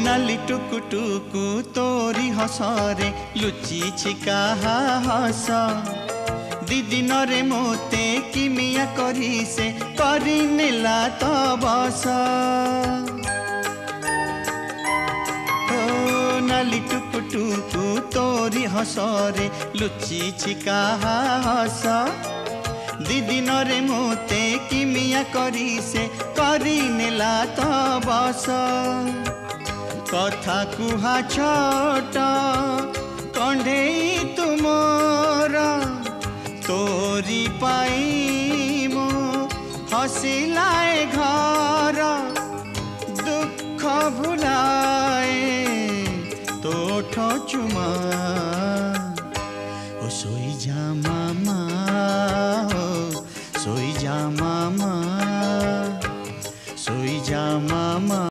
नाली टुकु टुकु तोरी हसरे लुचि छिका हस दीदी नरे मोते किमिया करी से करी नेला तो बस ओ नाली टुकु टुकु तोरी हसरे लुचि छिका हस दीदी नरे मोते किमिया करी से करी नेला तो बस कथा कुहा छोट कंढेई तुमर तोरी पाई मो हसिलाए घर दुख भुलाए तोठ चुमा